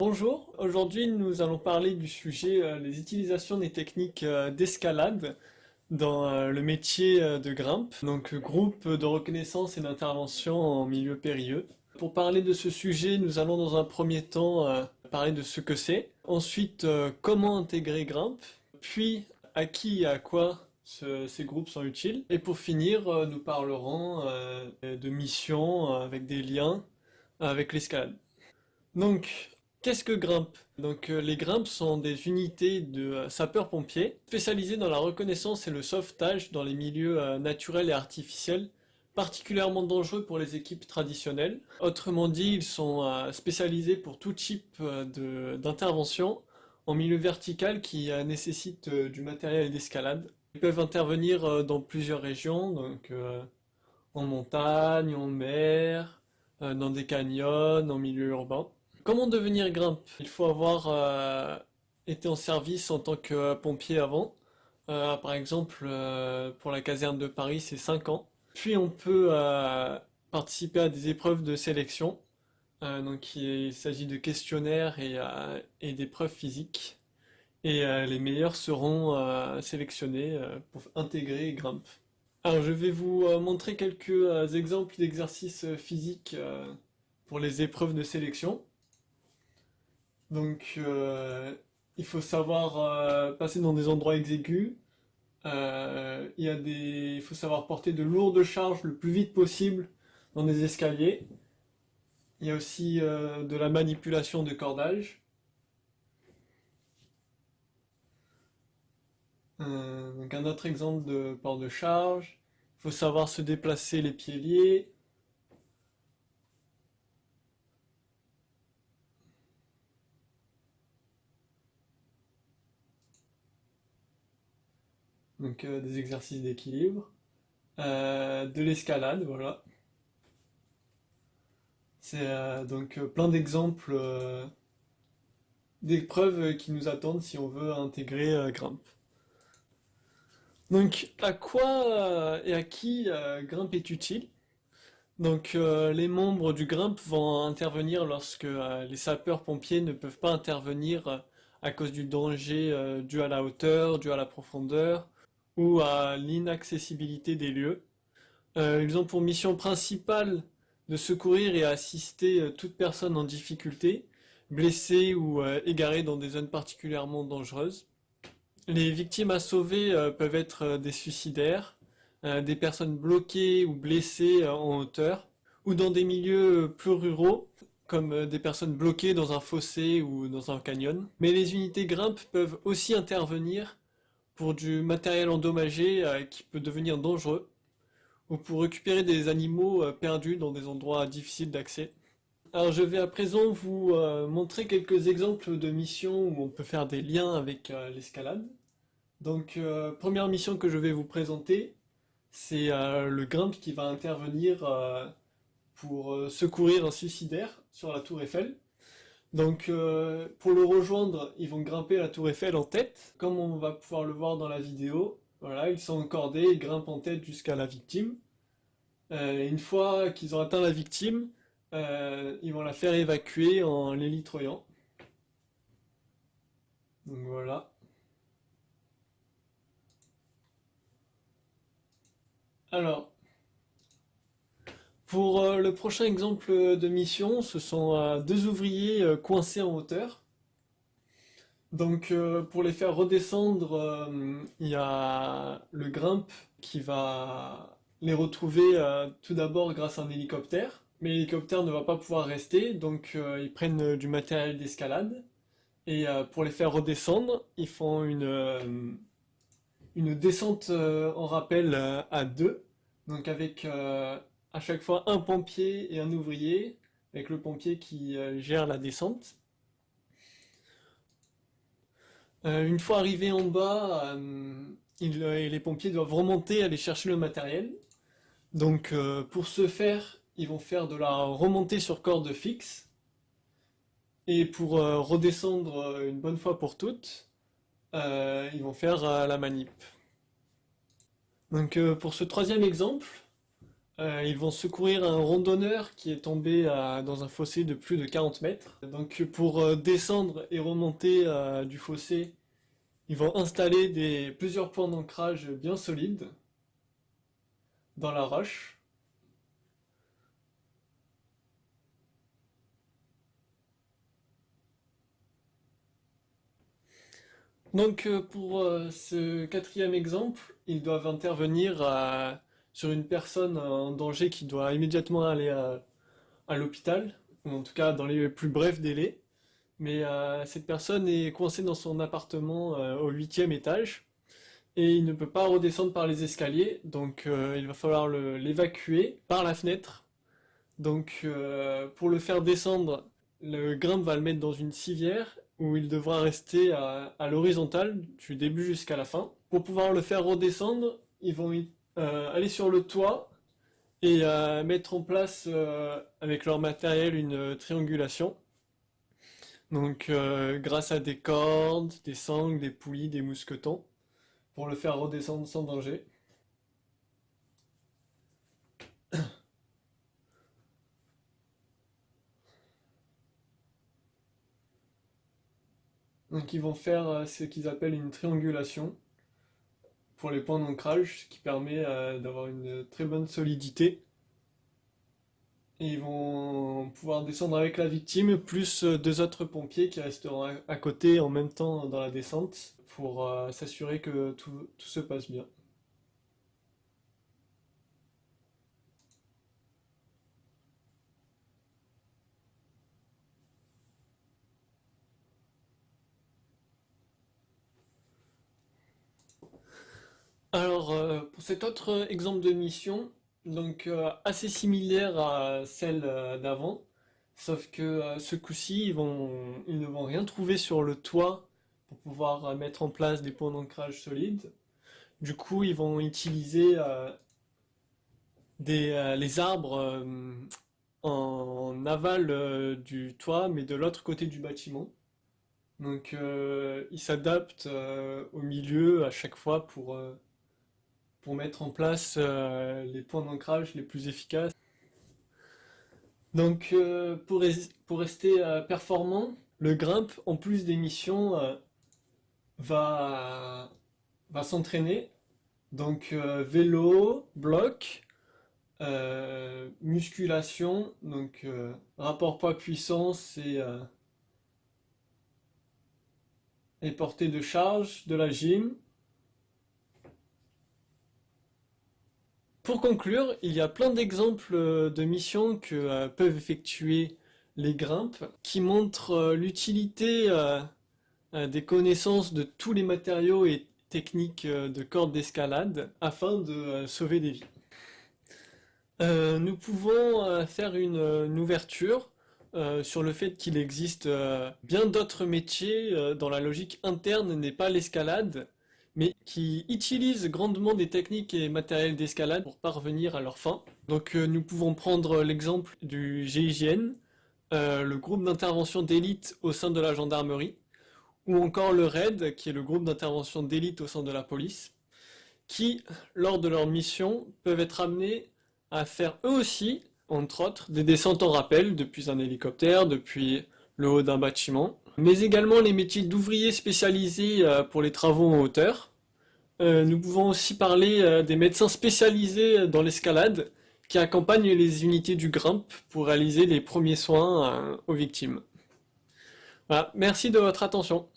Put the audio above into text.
Bonjour, aujourd'hui nous allons parler du sujet les utilisations des techniques d'escalade dans le métier de grimpe, donc groupe de reconnaissance et d'intervention en milieu périlleux. Pour parler de ce sujet, nous allons dans un premier temps parler de ce que c'est, ensuite comment intégrer grimpe, puis à qui et à quoi ces groupes sont utiles, et pour finir nous parlerons de missions avec des liens avec l'escalade. Donc, qu'est-ce que grimpe? Les grimpes sont des unités de sapeurs-pompiers spécialisées dans la reconnaissance et le sauvetage dans les milieux naturels et artificiels, particulièrement dangereux pour les équipes traditionnelles. Autrement dit, ils sont spécialisés pour tout type d'intervention en milieu vertical qui nécessite du matériel d'escalade. Ils peuvent intervenir dans plusieurs régions, en montagne, en mer, dans des canyons, en milieu urbain. Comment devenir grimpe? Il faut avoir été en service en tant que pompier avant. Par exemple, pour la caserne de Paris, c'est 5 ans. Puis on peut participer à des épreuves de sélection. Il s'agit de questionnaires et d'épreuves physiques. Et les meilleurs seront sélectionnés pour intégrer grimpe. Alors je vais vous montrer quelques exemples d'exercices physiques pour les épreuves de sélection. Donc, il faut savoir passer dans des endroits exigus. Il faut savoir porter de lourdes charges le plus vite possible dans des escaliers. Il y a aussi de la manipulation de cordage. Donc un autre exemple de port de charge. Il faut savoir se déplacer les pieds liés. Donc des exercices d'équilibre. De l'escalade, voilà. C'est plein d'exemples d'épreuves qui nous attendent si on veut intégrer Grimpe. Donc à quoi et à qui Grimpe est utile? Les membres du Grimpe vont intervenir lorsque les sapeurs-pompiers ne peuvent pas intervenir à cause du danger dû à la hauteur, dû à la profondeur ou à l'inaccessibilité des lieux. Ils ont pour mission principale de secourir et assister toute personne en difficulté, blessée ou égarée dans des zones particulièrement dangereuses. Les victimes à sauver peuvent être des suicidaires, des personnes bloquées ou blessées en hauteur, ou dans des milieux plus ruraux, comme des personnes bloquées dans un fossé ou dans un canyon. Mais les unités grimpe peuvent aussi intervenir pour du matériel endommagé qui peut devenir dangereux, ou pour récupérer des animaux perdus dans des endroits difficiles d'accès. Alors je vais à présent vous montrer quelques exemples de missions où on peut faire des liens avec l'escalade. Première mission que je vais vous présenter, c'est le Grimpe qui va intervenir pour secourir un suicidaire sur la tour Eiffel. Pour le rejoindre, ils vont grimper la tour Eiffel en tête, comme on va pouvoir le voir dans la vidéo. Voilà, ils sont encordés, ils grimpent en tête jusqu'à la victime. Une fois qu'ils ont atteint la victime, ils vont la faire évacuer en l'hélitroyant. Donc voilà. Alors, pour le prochain exemple de mission, ce sont deux ouvriers coincés en hauteur. Pour les faire redescendre, il y a le Grimpe qui va les retrouver tout d'abord grâce à un hélicoptère. Mais l'hélicoptère ne va pas pouvoir rester, ils prennent du matériel d'escalade. Et pour les faire redescendre, ils font une descente en rappel à deux. Avec à chaque fois un pompier et un ouvrier, avec le pompier qui gère la descente. Une fois arrivés en bas, les pompiers doivent remonter, aller chercher le matériel. Pour ce faire, ils vont faire de la remontée sur corde fixe. Et pour redescendre une bonne fois pour toutes, ils vont faire la manip. Pour ce troisième exemple, Ils vont secourir un randonneur qui est tombé dans un fossé de plus de 40 mètres. Donc pour descendre et remonter du fossé, ils vont installer plusieurs points d'ancrage bien solides dans la roche. Donc pour ce quatrième exemple, ils doivent intervenir sur une personne en danger qui doit immédiatement aller à l'hôpital, ou en tout cas dans les plus brefs délais. Mais cette personne est coincée dans son appartement au huitième étage et il ne peut pas redescendre par les escaliers, donc il va falloir l'évacuer par la fenêtre. Donc pour le faire descendre, le grimpe va le mettre dans une civière où il devra rester à l'horizontale du début jusqu'à la fin. Pour pouvoir le faire redescendre, ils vont aller sur le toit et mettre en place avec leur matériel une triangulation. Donc grâce à des cordes, des sangles, des poulies, des mousquetons, pour le faire redescendre sans danger. Donc ils vont faire ce qu'ils appellent une triangulation pour les points d'ancrage, ce qui permet d'avoir une très bonne solidité. Et ils vont pouvoir descendre avec la victime, plus deux autres pompiers qui resteront à côté en même temps dans la descente pour s'assurer que tout se passe bien. Alors, pour cet autre exemple de mission, donc assez similaire à celle d'avant, sauf que ce coup-ci, ils ne vont rien trouver sur le toit pour pouvoir mettre en place des points d'ancrage solides. Du coup, ils vont utiliser les arbres en aval du toit, mais de l'autre côté du bâtiment. Donc, ils s'adaptent au milieu à chaque fois pour mettre en place les points d'ancrage les plus efficaces. Donc pour rester performant, le grimpe, en plus des missions, va, va s'entraîner. Donc vélo, bloc, musculation, donc rapport poids-puissance et portée de charge, de la gym. Pour conclure, il y a plein d'exemples de missions que peuvent effectuer les grimpes qui montrent l'utilité des connaissances de tous les matériaux et techniques de corde d'escalade afin de sauver des vies. Nous pouvons faire une ouverture sur le fait qu'il existe bien d'autres métiers dont la logique interne n'est pas l'escalade, mais qui utilisent grandement des techniques et matériels d'escalade pour parvenir à leur fin. Donc nous pouvons prendre l'exemple du GIGN, le groupe d'intervention d'élite au sein de la gendarmerie, ou encore le RAID, qui est le groupe d'intervention d'élite au sein de la police, qui, lors de leur mission, peuvent être amenés à faire eux aussi, entre autres, des descentes en rappel depuis un hélicoptère, depuis le haut d'un bâtiment, mais également les métiers d'ouvriers spécialisés pour les travaux en hauteur. Nous pouvons aussi parler des médecins spécialisés dans l'escalade qui accompagnent les unités du grimpe pour réaliser les premiers soins aux victimes. Voilà, merci de votre attention.